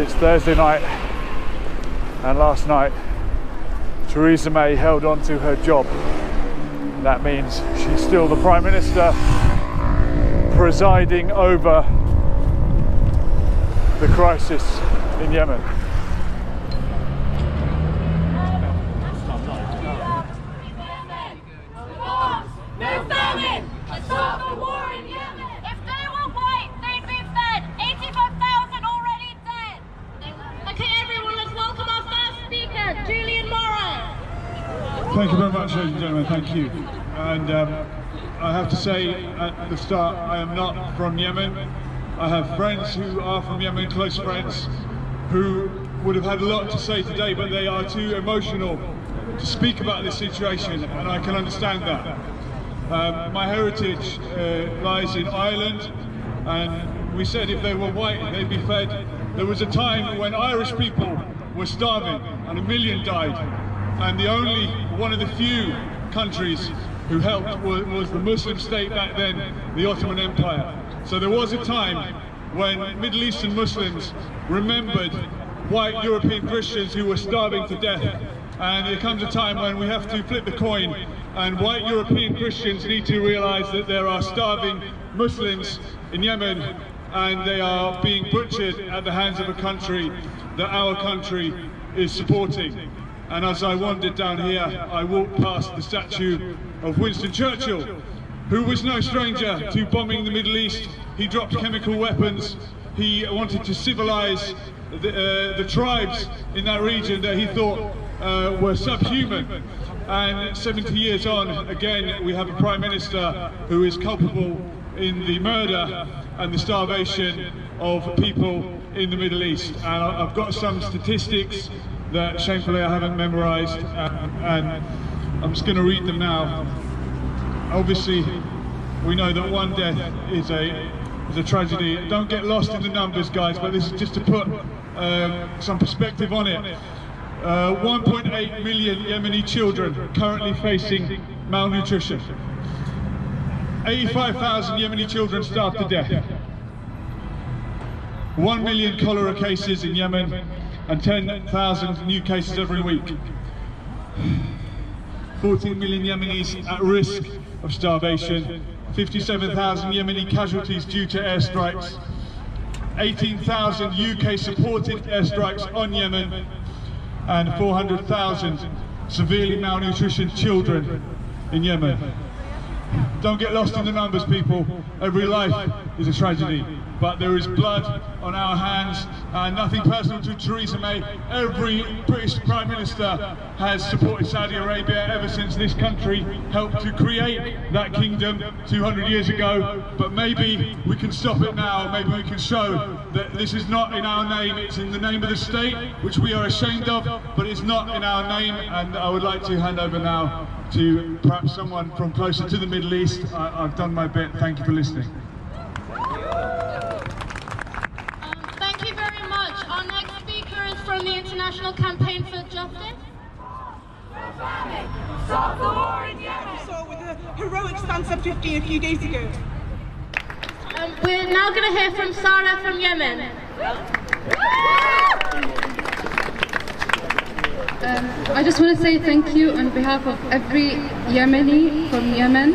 It's Thursday night, and last night Theresa May held on to her job. That means she's still the Prime Minister presiding over the crisis in Yemen. Stop the war in Yemen! If they were white, they'd be fed. 85,000 already dead. Okay, everyone, let's welcome our first speaker, Julian Morrow. Thank you very much, ladies and gentlemen. Thank you. And I have to say at the start, I am not from Yemen. I have friends who are from Yemen, close friends, who would have had a lot to say today, but they are too emotional to speak about this situation, and I can understand that. My heritage lies in Ireland, and we said if they were white, they'd be fed. There was a time when Irish people were starving, and 1 million died, and the only one of the few countries who helped was the Muslim state back then, the Ottoman Empire. So there was a time when Middle Eastern Muslims remembered white European Christians who were starving to death. And there comes a time when we have to flip the coin, and white European Christians need to realise that there are starving Muslims in Yemen, and they are being butchered at the hands of a country that our country is supporting. And as I wandered down here, I walked past the statue of Winston Churchill, who was no stranger to bombing the Middle East. He dropped chemical weapons. He wanted to civilise the tribes in that region that he thought were subhuman. And 70 years on, again, we have a Prime Minister who is culpable in the murder and the starvation of people in the Middle East. And I've got some statistics that shamefully I haven't memorised, and I'm just going to read them now. Obviously, we know that one death is a tragedy. Don't get lost in the numbers, guys, but this is just to put some perspective on it. 1.8 million Yemeni children currently facing malnutrition. 85,000 Yemeni children starved to death. 1 million cholera cases in Yemen, and 10,000 new cases every week. 14 million Yemenis at risk of starvation. 57,000 Yemeni casualties due to airstrikes. 18,000 UK supported airstrikes on Yemen, and 400,000 severely malnutritioned children in Yemen. Don't get lost in the numbers, people. Every life is a tragedy, but there is blood on our hands, and nothing personal to Theresa May. Every British Prime Minister has supported Saudi Arabia ever since this country helped to create that kingdom 200 years ago. But maybe we can stop it now. Maybe we can show that this is not in our name, it's in the name of the state, which we are ashamed of, but it's not in our name. And I would like to hand over now to perhaps someone from closer to the Middle East. I've done my bit. Thank you for listening. Thank you very much. Our next speaker is from the International Campaign for Justice. Stop the war in Yemen! So with the heroic stance of 50 a few days ago. We're now going to hear from Sarah from Yemen. I just want to say thank you on behalf of every Yemeni from Yemen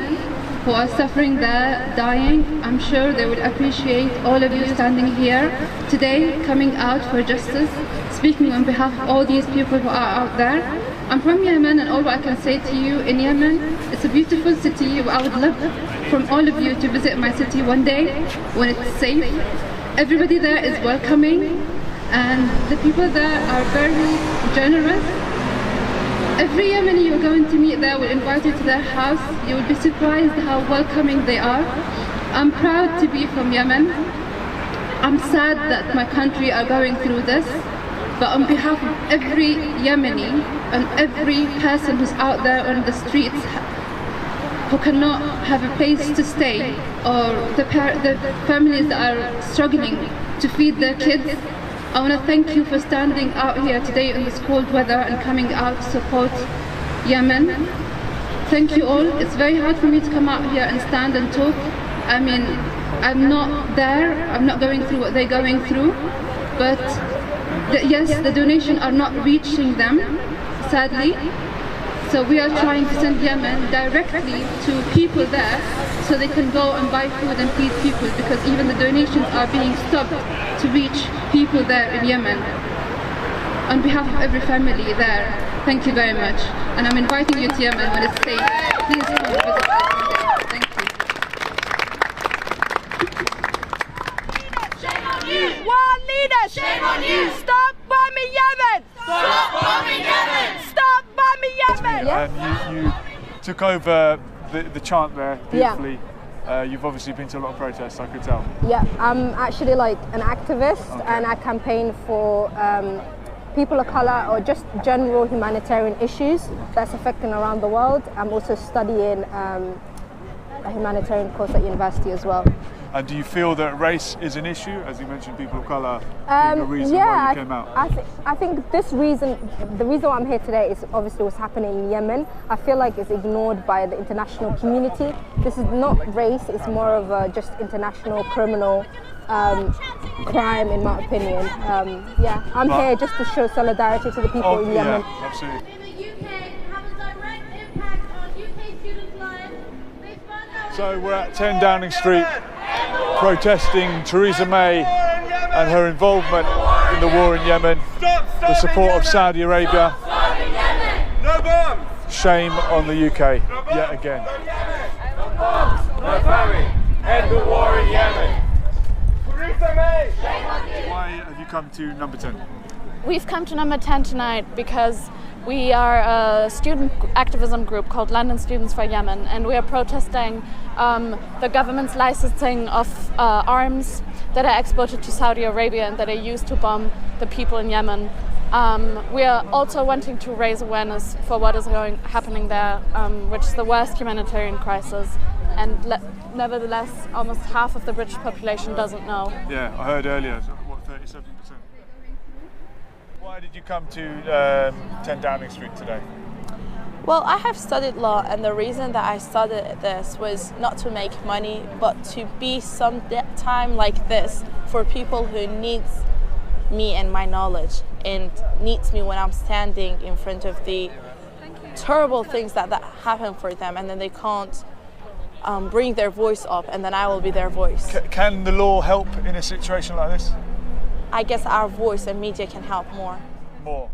who are suffering there, dying. I'm sure they would appreciate all of you standing here today, coming out for justice, speaking on behalf of all these people who are out there. I'm from Yemen, and all I can say to you, in Yemen, it's a beautiful city. I would love from all of you to visit my city one day when it's safe. Everybody there is welcoming, and the people there are very generous. Every Yemeni you're going to meet there will invite you to their house. You will be surprised how welcoming they are. I'm proud to be from Yemen. I'm sad that my country are going through this, but on behalf of every Yemeni and every person who's out there on the streets who cannot have a place to stay, or the families that are struggling to feed their kids, I want to thank you for standing out here today in this cold weather and coming out to support Yemen. Thank you all. It's very hard for me to come out here and stand and talk. I mean, I'm not there, I'm not going through what they're going through, but yes, the donations are not reaching them, sadly. So we are trying to send Yemen directly to people there so they can go and buy food and feed people, because even the donations are being stopped to reach people there in Yemen. On behalf of every family there, thank you very much. And I'm inviting you to Yemen when it's safe. Please come visit us one day. Thank you. Shame on you! One leader! Shame on you! Stop bombing Yemen! Stop bombing Yemen! Stop bombing Yemen! And you took over the chant there beautifully. You've obviously been to a lot of protests, I could tell. Yeah, I'm actually like an activist, and I campaign for people of colour or just general humanitarian issues that's affecting around the world. I'm also studying a humanitarian course at university as well. And do you feel that race is an issue, as you mentioned, people of colour being the reason why you came out? I think the reason why I'm here today is obviously what's happening in Yemen. I feel like it's ignored by the international community. This is not race, it's more of a just international criminal crime, in my opinion. I'm here just to show solidarity to the people in Yemen. Yeah, absolutely. In the UK have a direct impact on UK students' lives. They fund our So we're at 10 Downing Street protesting Theresa May and her involvement in the war in Yemen, the support of Saudi Arabia. No bombs! Shame on the UK yet again. No bombs! No famine! End the war in Yemen! Theresa May! Why have you come to number 10? We've come to number 10 tonight because we are a student activism group called London Students for Yemen, and we are protesting the government's licensing of arms that are exported to Saudi Arabia and that are used to bomb the people in Yemen. We are also wanting to raise awareness for what is happening there, which is the worst humanitarian crisis, and nevertheless almost half of the British population doesn't know. Yeah, I heard earlier, what, 37%? Why did you come to 10 Downing Street today? Well, I have studied law, and the reason that I studied this was not to make money, but to be some time like this for people who needs me and my knowledge, and needs me when I'm standing in front of the terrible things that happen for them, and then they can't bring their voice up, and then I will be their voice. Can the law help in a situation like this? I guess our voice and media can help more. More.